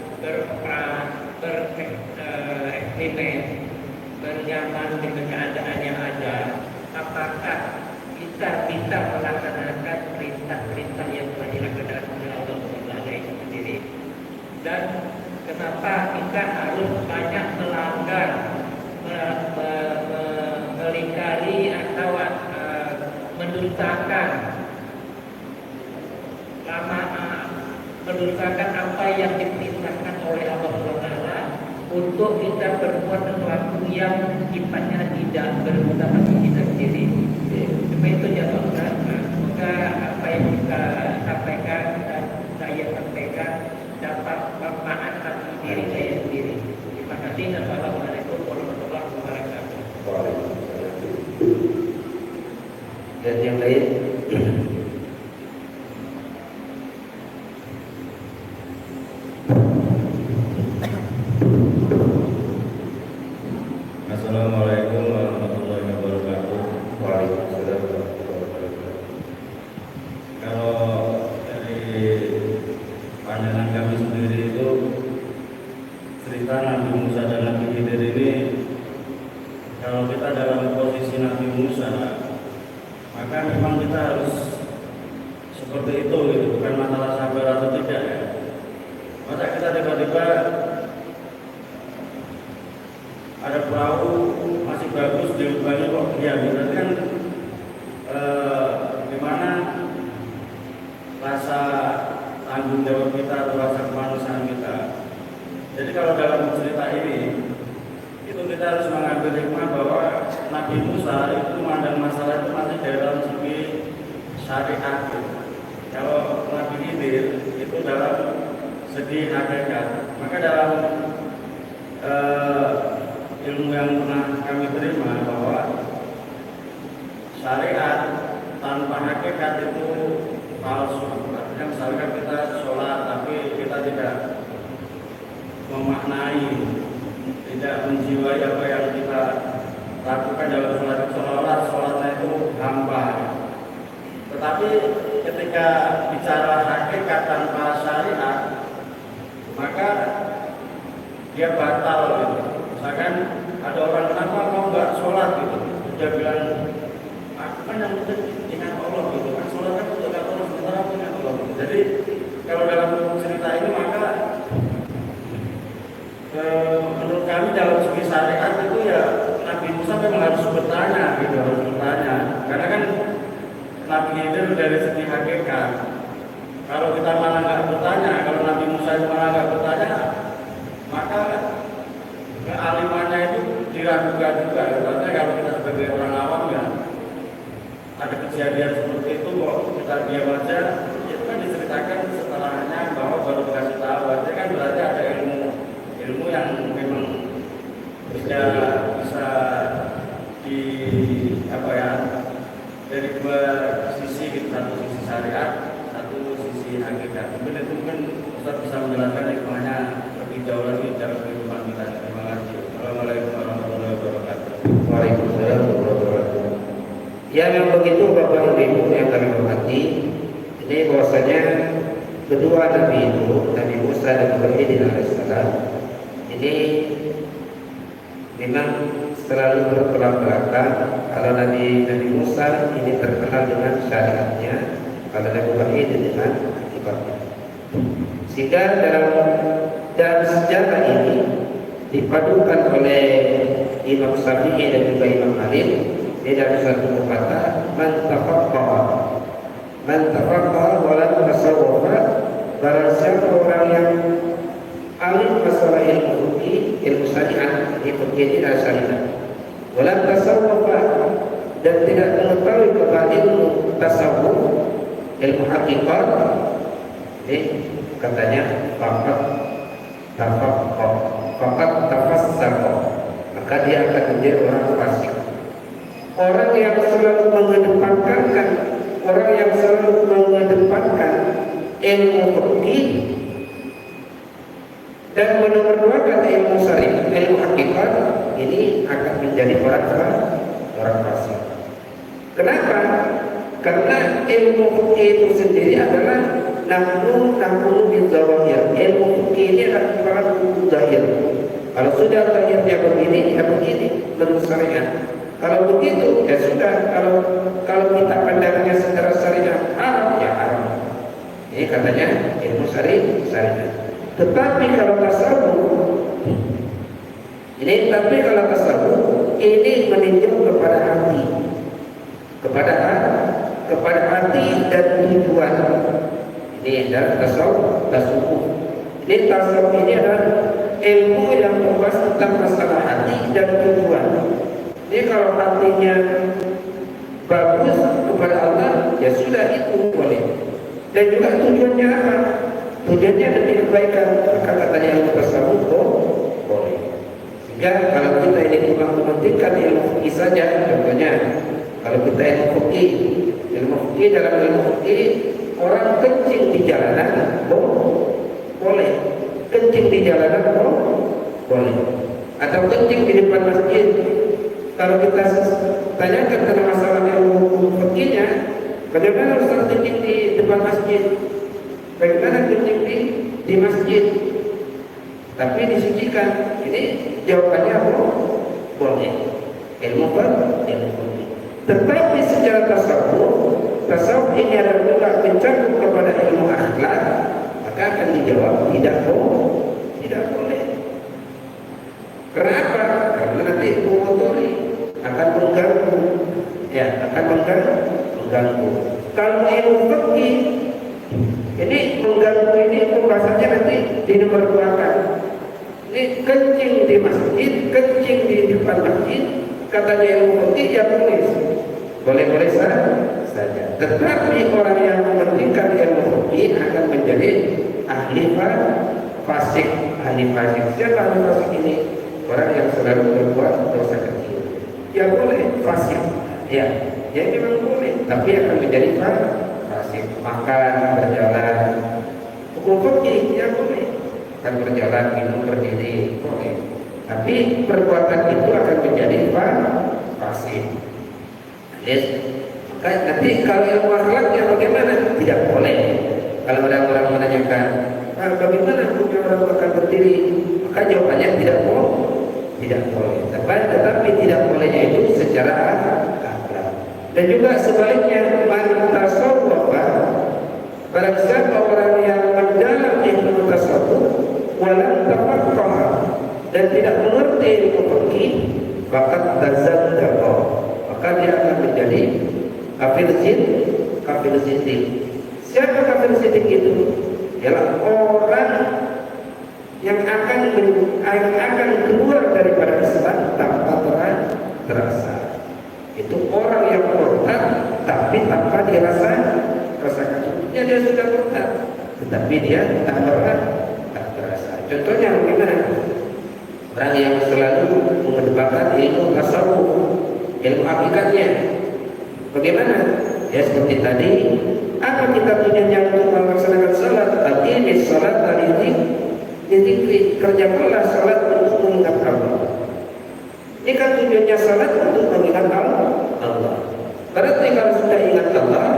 bereksperimen, bernyaman dengan keadaan yang ada. Apakah kita bisa melaksanakan perintah-perintah yang telah dilaksanakan oleh Allah Subhanahu sendiri? Dan kenapa kita harus banyak melanggar, melingkari atau mendustakan mendustakan apa yang diperintahkan oleh Allah Subhanahu untuk kita berbuat sesuatu yang sifatnya tidak berguna bagi kita sendiri. Supaya itu jawabkan. Semoga apa yang kita sampaikan dan saya sampaikan dapat bermanfaat bagi diri saya sendiri. Terima kasih. Assalamualaikum warahmatullahi wabarakatuh. Dan yang lain. Assalamualaikum warahmatullahi wabarakatuh. Waalaikumsalam warahmatullahi wabarakatuh. Kalau dari pandangan kami sendiri itu, cerita Nabi Musa dan Nabi Khidir ini, kalau kita dalam posisi Nabi Musa, maka memang kita harus seperti itu gitu. Bukan masalah sabar atau tidak ya. Masa kita tiba-tiba manusia berarti kan gimana rasa tanggung jawab kita atau rasa kemanusiaan kita. Jadi kalau dalam cerita ini itu kita harus mengambil hikmah bahwa Nabi Musa itu memandang masalah itu masih dalam segi syariat. Kalau Nabi Khidir itu dalam segi hakikat. Maka dalam ilmu yang pernah kami terima bahwa syariat tanpa hakikat itu palsu. Artinya misalkan kita sholat tapi kita tidak memaknai, tidak menjiwai apa yang kita lakukan dalam sholat, seolah-olah sholatnya itu hampa. Tetapi ketika bicara hakikat tanpa syariat, maka dia batal gitu. Misalkan ada orang, kenapa kau nggak sholat gitu? Dia bilang, aku kan yang penting ingat Allah gitu kan, sholat kan untuk Allah, sementara aku ingat Allah gitu. Jadi kalau dalam cerita ini maka menurut kami dalam segi syariat itu ya Nabi Musa memang harus bertanya gitu, harus bertanya. Karena kan Nabi itu dari segi hakikat. Kalau kita malah nggak bertanya, kalau Nabi Musa itu malah nggak bertanya, maka kealimannya itu diragukan juga. Karena kalau kita sebagai orang awam ya ada kejadian seperti itu kok kita diam aja, itu kan diceritakan setelahnya bahwa baru dikasih tahu. Artinya kan berarti ada ilmu yang memang bisa di apa ya, dari dua sisi gitu, satu sisi syariat, satu sisi hakikat. Mungkin itu mungkin Ustaz bisa menjelaskan hikmahnya lebih jauh lagi dalam kehidupan kita. Terima kasih. Assalamualaikum warahmatullahi wabarakatuh. Waalaikumsalam warahmatullahi wabarakatuh. Ya memang begitu Bapak Ibu yang kami hormati. Ini bahwasanya kedua Nabi itu, Nabi Musa dan Ibrahim alaihissalam, ini memang selalu bertolak belakang. Kalau Nabi Musa ini terkenal dengan syariatnya, kalau Nabi Ibrahim dengan akibatnya. Sehingga dalam sejarah ini dipadukan oleh Imam Syafi'i dan juga Imam Malik di dalam satu kata, man tafaqqaha wa lam tasawwafa, barang siapa orang yang alim masalah ilmu fikih, ilmu syariat, ilmu fikih dan syariat, wa lam tasawwafa, dan tidak mengetahui kepada ilmu tasawuf, ilmu hakikat, katanya fakat tafassaqa, maka dia akan menjadi orang fasik. Orang yang selalu mengedepankan ilmu fikih dan menomorduakan ilmu syariat, ilmu hakikat, ini akan menjadi orang fasik. Kenapa? Karena ilmu fikih itu sendiri adalah nahnu bizawahir. Ilmu fikih ini adalah zahir. Kalau sudah zahirnya begini, ya begini menurut syariat. Kalau begitu, ya sudah. Kalau kita pandangnya secara syariat haram, ya haram. Ini katanya ilmu syariat. Tetapi kalau tasawuf, ini meninjau kepada hati, kepada hati dan tujuan. Ini adalah tasawuf. Ini tasawuf ini adalah ilmu yang membahas tentang masalah hati dan tujuan. Jadi kalau hatinya bagus kepada Allah, ya sudah, itu boleh. Dan juga tujuannya apa? Tujuannya demi kebaikan, maka katanya ilmu tasawuf boleh. Sehingga kalau kita ini cuma mementingkan ilmu fikih saja, contohnya kalau kita ilmu fikih dalam ilmu fikih, orang kencing di jalanan boleh, kencing di jalanan boleh, atau kencing di depan masjid. Kalau kita tanyakan tentang masalah ilmu fikihnya, bagaimana harus kencing di depan masjid, bagaimana kencing di masjid, tapi disucikan, ini jawabannya boleh, ilmu fikih. Tetapi secara tasawuf ini adalah juga mencakup kepada ilmu akhlak, maka akan dijawab tidak boleh. Kenapa? Karena nanti mengotori, akan mengganggu ya akan mengganggu. Kalau ilmu fikih ini mengganggu, ini pembahasannya nanti di nomor 2 kan. Ini kencing di masjid, kencing di depan masjid, katanya ilmu fikih ya boleh saja. Tetapi orang yang mementingkan ilmu fikih akan menjadi ahli fasik. Ahli fasik, siapa ahli fasik ini? Orang yang selalu berbuat dosa kecil. Ya boleh fasik, ya memang boleh, tapi akan menjadi fasik. Makan, berjalan, hukum fikih ya boleh. Kan berjalan, minum, berdiri boleh. Tapi perbuatan itu akan menjadi fasik. Yes. Maka nanti kalau ilmu akhlaknya bagaimana? Tidak boleh. Kalau ada orang menanyakan, bagaimana hukumnya orang makan berdiri? Maka jawabannya tidak boleh. Tetapi tidak bolehnya itu secara akhlak. Dan juga sebaliknya, man tasawwafa, barang siapa orang yang mendalam ilmu tasawuf, walam tafaqqaha, dan tidak mengerti ilmu fikih, faqad tazakka, maka dia akan menjadi kafir sidik. Siapa kafir sidik itu? Ialah orang yang akan keluar daripada Islam tanpa terasa. Itu orang yang murtad tapi tanpa rasakan. Ya dia sudah murtad, tetapi dia tak terasa. Contohnya bagaimana? Orang yang selalu mengedepankan ilmu tasawuf, ilmu hakikatnya. Bagaimana? Ya seperti tadi, apa kita tujuannya untuk melaksanakan salat? Aqimi salat tadi kerjakanlah salat untuk mengingat Allah. Ini kan tujuannya salat untuk mengingat Allah. Berarti kalau sudah ingat Allah,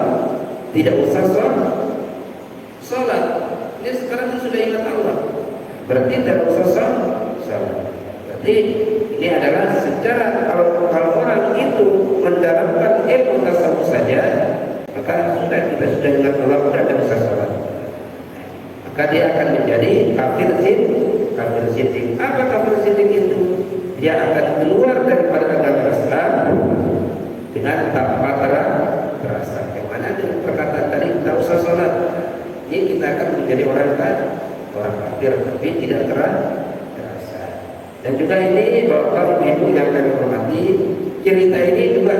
tidak usah salat. Ini sekarang sudah ingat Allah, berarti tidak usah salat. Berarti ini adalah secara kalau orang itu mendalamkan ilmu tasawuf saja, maka kita sudah ingat Allah, tidak usah salat. Maka dia akan menjadi kafir sidik. Apa kafir sidik itu? Dia akan keluar daripada agama Islam dengan tanpa terasa. Yang mana dengan perkataan tadi tidak usah sholat, ini kita akan menjadi orang kafir, tapi tidak terasa. Dan juga ini Bapak Ibu yang kami hormati, cerita ini juga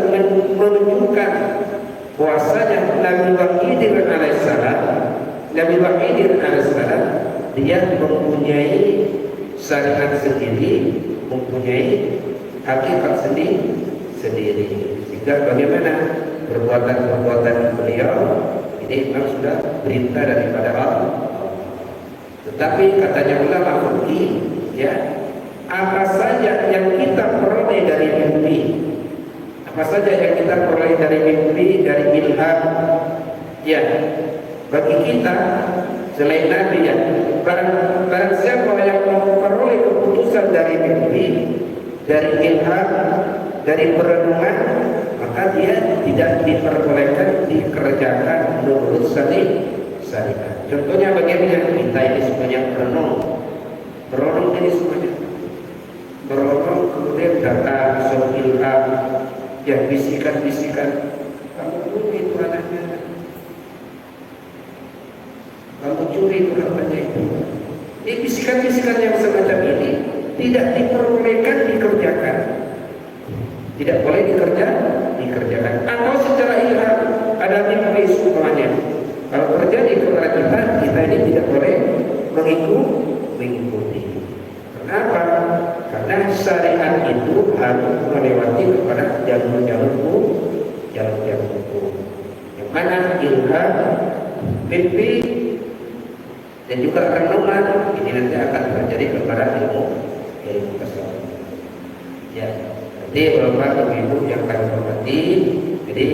menunjukkan bahwasanya Nabi Khidir alaihissalam, dia mempunyai syariat sendiri, mempunyai hakikat sendiri. Sehingga bagaimana perbuatan beliau ini memang sudah perintah daripada Allah. Tetapi katanya ulama fikih, ya, apa saja yang kita peroleh dari mimpi, dari ilham, ya, bagi kita selain Nabi, ya, barang siapa yang memperoleh keputusan dari mimpi, dari ilham, dari perenungan, maka dia tidak diperbolehkan dikerjakan menurut syariat. Contohnya bagaimana? Kita ini semuanya berenung ini semuanya berenung, kemudian datang suatu ilham, yang bisikan, kamu curi itu anaknya, kamu curi itu katanya itu. Ini bisikan yang semacam ini tidak diperbolehkan dikerjakan. Tidak boleh dikerjakan. Atau secara ilham ada mimpi semuanya. Kalau terjadi kepada kita ini tidak boleh mengikuti. Kenapa? Karena syariat itu harus melewati kepada jalur-jalur hukum, yang mana ilham, mimpi, dan juga renungan ini nanti akan terjadi kepada ilmu tasawuf. Ya. Jadi Bapak Ibu yang kami hormati, jadi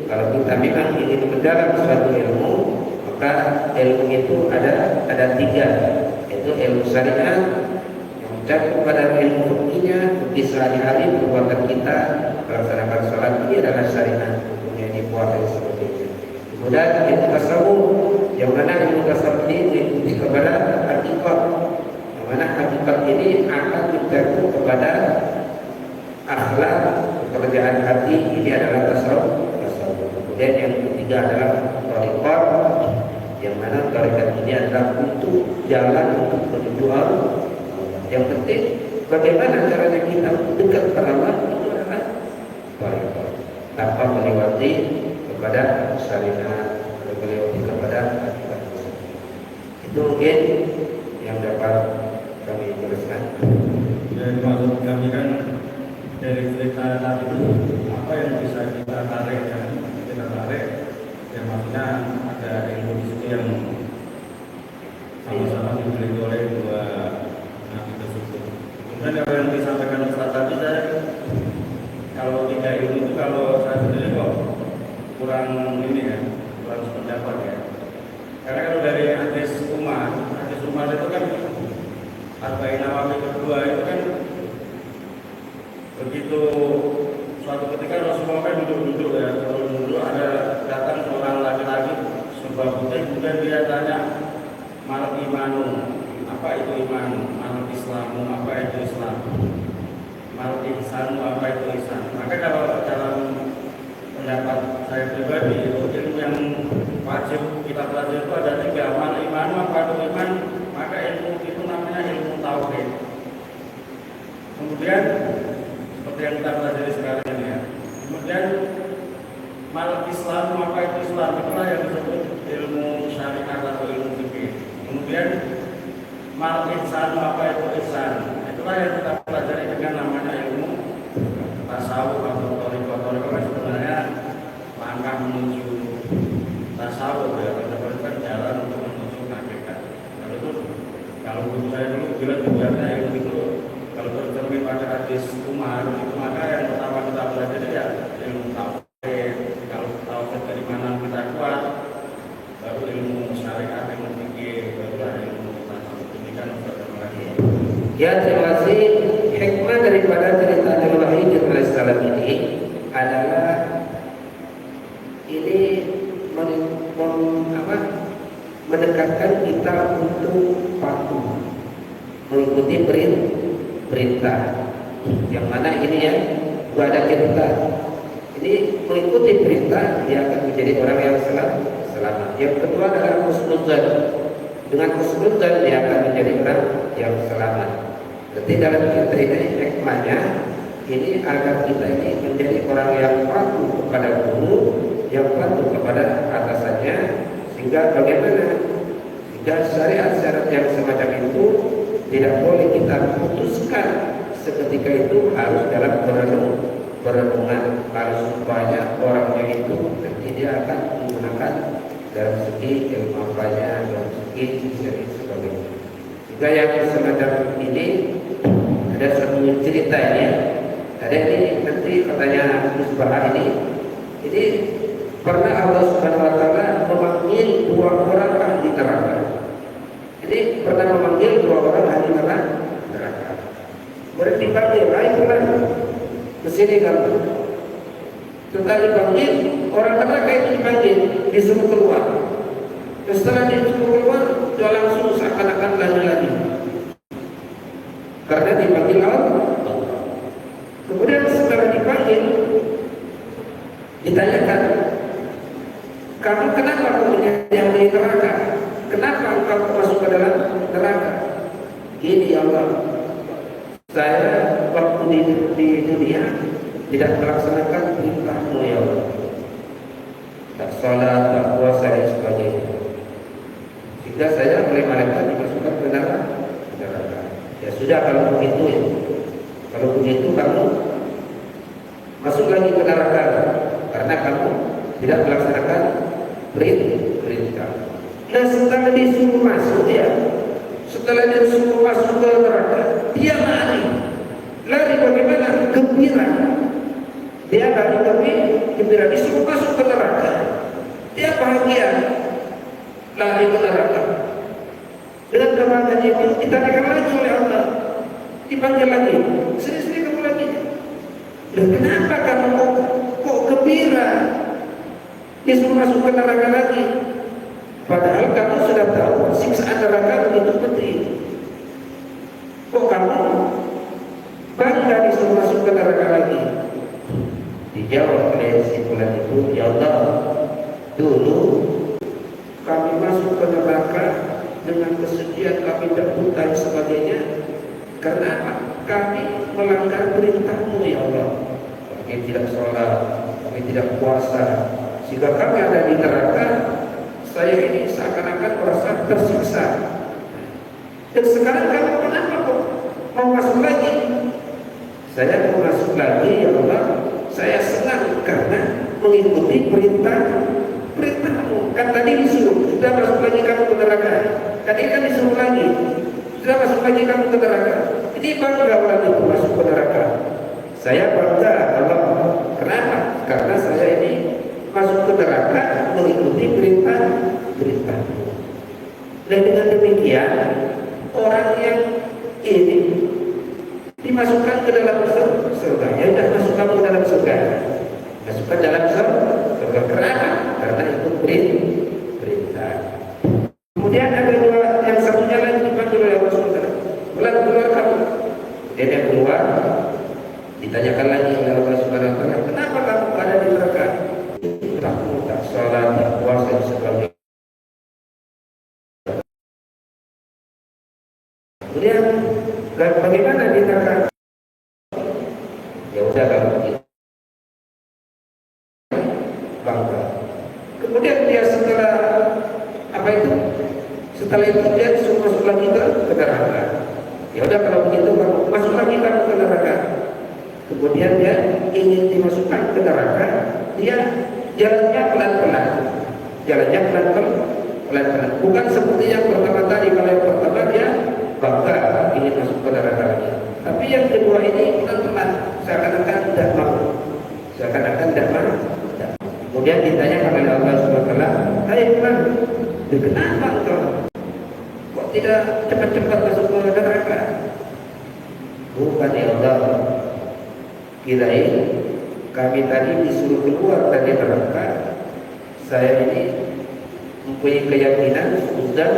kalau kita memang ingin mendalam suatu ilmu, maka ilmu itu ada 3, yaitu ilmu syariat yang mencakup pada ilmu fikihnya, fikih sehari-hari perbuatan kita, melaksanakan sholat ini adalah syariat, hukumnya ini puasa seperti itu. Kemudian ilmu tasawuf, yang mana ilmu tasawuf ini diikuti kepada hakikat, yang mana hakikat ini akan mencakup kepada akhlak, pekerjaan hati, ini adalah tasawuf. Kemudian yang ketiga adalah thariqat, yang mana thariqat ini adalah untuk jalan untuk menuju Allah. Yang penting bagaimana caranya kita dekat kepada Allah, itu adalah thariqat, tanpa melewati kepada syariat, melewati kepada akibat. Itu mungkin yang dapat kami jelaskan. Jadi maksud kami kan dari cerita tadi itu apa yang bisa kita tarik ya maksudnya ada ilmu di situ yang sama-sama dibeli oleh dua nabi tersebut. Kemudian kalau yang disampaikan Ustaz tadi, saya kalau tidak ilmu itu, kalau saya sendiri kok kurang ini ya, kurang sependapat ya. Karena kalau dari hadis Umar itu kan Arba'in Nawawih kedua itu kan begitu suatu ketika Rasulullah kan duduk-duduk ya, duduk ada datang seorang laki-laki sebuah putih, kemudian dia tanya, mal imanu, apa itu iman? Mal islamu, apa itu Islam? Mal ihsanu, apa itu ihsan? Maka kalau dalam pendapat saya pribadi itu ilmu yang wajib kita pelajari itu ada tiga. Mal imanu, apa itu iman? Maka ilmu itu namanya ilmu tauhid. Kemudian seperti yang kita pelajari sekarang ini ya. Kemudian mal Islam, apa itu Islam? Itulah yang disebut ilmu syariat atau ilmu fikih. Kemudian mal ihsan, apa itu ihsan? Itulah yang kita pelajari dengan namanya ilmu tasawuf atau thariqah. Thariqah sebenarnya langkah menuju tasawuf ya, berdasarkan jalan untuk menuju hakikat. Kalau guru saya dulu bilang tujuannya ilmu itu kalau tercermin pada hadis Umar itu, maka yang pertama kita pelajari ya ilmu tauhid. Kalau tauhid dari mana kita kuat, baru ilmu syariat, ilmu fikih, barulah ilmu tasawuf. Ini kan lagi. Ya, terima kasih. Hikmah daripada cerita Nabi Muhammad alaihissalam ini adalah ini mendekatkan kita untuk patuh mengikuti perintah. Yang mana ini ya, ada cerita. Ini mengikuti perintah, dia akan menjadi orang yang selamat. Yang kedua adalah husnudzan. Dengan husnudzan dia akan menjadi orang yang selamat. Jadi dalam cerita ini hikmahnya ini agar kita ini menjadi orang yang patuh kepada guru, yang patuh kepada atasannya, sehingga bagaimana? Sehingga syariat-syariat yang semacam itu tidak boleh kita putuskan seketika itu, harus dalam perenungan, harus supaya orangnya itu nanti dia akan menggunakan dalam segi ilmu apanya, dalam segi syariat sebagainya. Jika yang semacam ini ada satu cerita ini, ada ini nanti katanya Musbah ini pernah Allah Subhanahu Wa Taala memanggil dua orang ahli neraka. Jadi pernah memanggil dua orang ahli neraka. Mereka dipanggil, ayolah ke sini kamu. Setelah dipanggil, orang neraka itu dipanggil, disuruh keluar. Setelah disuruh keluar, dia langsung seakan-akan lari-lari. Karena dipanggil Allah. Kemudian setelah dipanggil, ditanyakan, kamu kenapa yang di neraka? Kenapa engkau masuk ke dalam neraka? Ini Allah, saya waktu di dunia tidak melaksanakan perintahmu ya Allah, tak salat, tak puasa dan sebagainya, sehingga saya oleh malaikat dimasukkan ke neraka. Ya sudah, kalau begitu ya, kalau begitu kamu masuk lagi ke neraka karena kamu tidak melaksanakan perintah. Nah, setelah disuruh masuk ya, setelah disuruh masuk ke neraka, dia lari bagaimana? Gembira. Dia lari gembira, disuruh masuk ke neraka, dia bahagia, lari ke neraka. Dengan kebahagiaan itu ditanya lagi oleh Allah, dipanggil lagi, sini kamu lagi. Dan kenapa kamu kok gembira disuruh masuk ke neraka lagi? Padahal kamu sudah tahu siksaan neraka begitu pedih. Kok kamu bangga disuruh masuk ke neraka lagi? Dijawab oleh si fulan itu, ya Allah, dulu kami masuk ke neraka dengan kesedihan kami berbuta dan sebagainya karena apa? Kami melanggar perintahmu ya Allah. Kami tidak sholat, kami tidak puasa, sehingga kami ada di neraka. Saya ini seakan-akan merasa tersiksa. Dan sekarang kamu kenapa kok mau masuk lagi? Saya mau masuk lagi ya Allah. Saya senang karena mengikuti perintahmu. Kan tadi disuruh, sudah masuk lagi kamu ke neraka. Tadi kan disuruh lagi, sudah masuk lagi kamu ke neraka. Ini bangga orang itu masuk ke neraka. Saya bangga Allah. Kenapa? Karena saya ini masuk ke neraka mengikuti perintahmu. Dan dengan demikian orang yang ini dimasukkan ke dalam surga, ya sudah masukkan ke dalam surga, masukkan dalam surga. Kenapa? Karena itu perintah. Kemudian ada dua, yang satunya lagi dipanggil oleh Rasulullah, keluar kamu. Dan yang keluar ditanyakan lagi oleh Allah Subhanahu Wa Taala, kenapa kamu ada di neraka? Kamu tak sholat, tak puasa dan sebagainya. Kemudian bagaimana di neraka? Ya udah kalau begitu bangga. Kemudian dia setelah apa itu? Setelah itu dia disuruh masuk lagi ke neraka. Ya udah kalau begitu kamu masuk lagi kamu ke neraka. Kemudian dia ingin dimasukkan ke neraka, dia jalannya pelan-pelan. Jalannya pelan-pelan. Bukan seperti yang pertama tadi. Kalau yang pertama dia bangga ingin masuk ke neraka lagi. Tapi yang kedua ini pelan-pelan, seakan-akan tidak mau. Kemudian ditanya kepada Allah Subhanahu Wa Taala, "Hai fulan, kenapa engkau kok tidak cepat-cepat masuk ke neraka?" Bukan ya Allah, kirain kami tadi disuruh keluar dari neraka. Saya ini mempunyai keyakinan sudah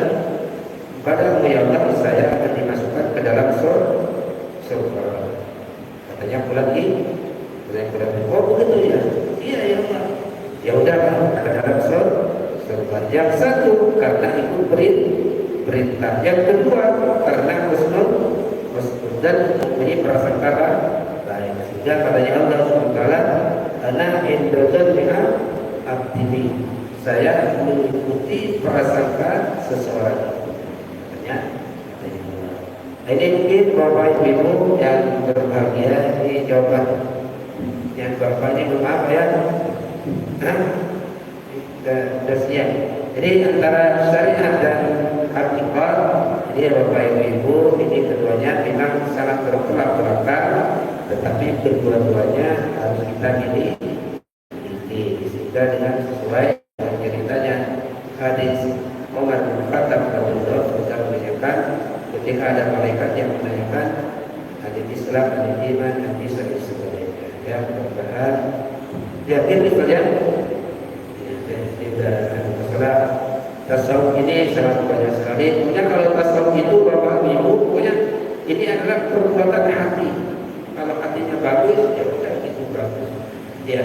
pada ya Allah saya akan dimasukkan ke dalam surga. Katanya pulang ini, oh begitu ya? Iya ya Allah. Ya udah ke dalam surga. Yang satu karena itu perintah. Yang kedua karena husnul dan mempunyai prasangka baik. Sehingga katanya Allah SWT, ana indozan biha abdini. Saya mengikuti prasangka seseorang. Nah, ini mungkin Bapak Ibu yang berbahagia di jawaban yang Bapak ini maaf ya, sudah siap. Jadi antara syariat dan hakikat, jadi Bapak Ibu ini keduanya memang sangat bertolak belakang, tetapi kedua-duanya harus kita miliki sehingga dengan sesuai dengan ceritanya hadis Umar bin Khattab radhiyallahu anhu menanyakan ketika ada malaikat yang menanyakan hadis Islam, hadis iman, hadis sebagainya. Ya, mudah-mudahan ya ini saja. Tidak ada masalah. Tasawuf ini sangat banyak sekali. Pokoknya kalau tasawuf itu Bapak Ibu, pokoknya ini adalah perbuatan hati. Kalau hatinya bagus, ya udah itu bagus. Ya.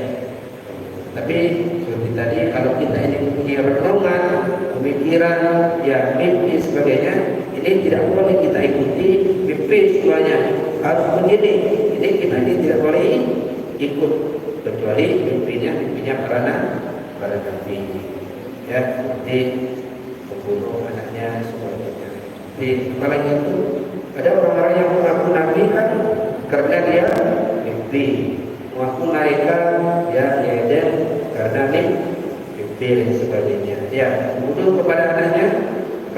Tapi seperti tadi kalau kita ini punya renungan, pemikiran, ya mimpi sebagainya, ini tidak boleh kita ikuti mimpi semuanya. Harus begini. Ini kita ini tidak boleh ikut kecuali mimpinya para nabi. Ya, seperti membunuh anaknya sebagainya. Di apalagi itu ada orang-orang yang mengaku nabi kan karena dia mimpi. Waktu mereka ya dan karena mimpi dan sebagainya. Ya, bunuh kepada anaknya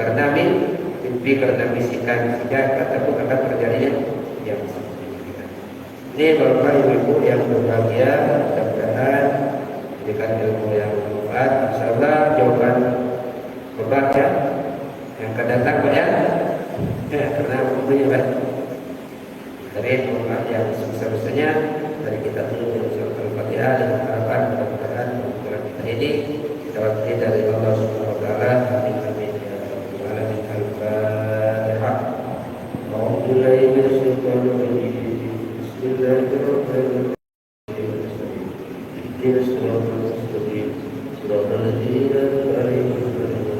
karena mimpi, karena bisikan, sehingga katakan akan terjadi yang seperti ini. Ini Bapak Ibu yang berbahagia, mudah-mudahan berikan ilmu yang bermanfaat. Insyaallah jawaban Bapak ya yang akan datang Pak ya. Ya, karena waktunya Pak. Dari doa yang sebesar-besarnya dari kita dulu dengan surat Al-Fatihah dengan harapan mudah-mudahan pembicaraan kita ini kita wakili dari Allah Subhanahu Wa Taala. Amin amin ya rabbal alamin. Al-Fatihah. Bismillahirrahmanirrahim. صراط المستقيم صراط الذين أنعمت عليهم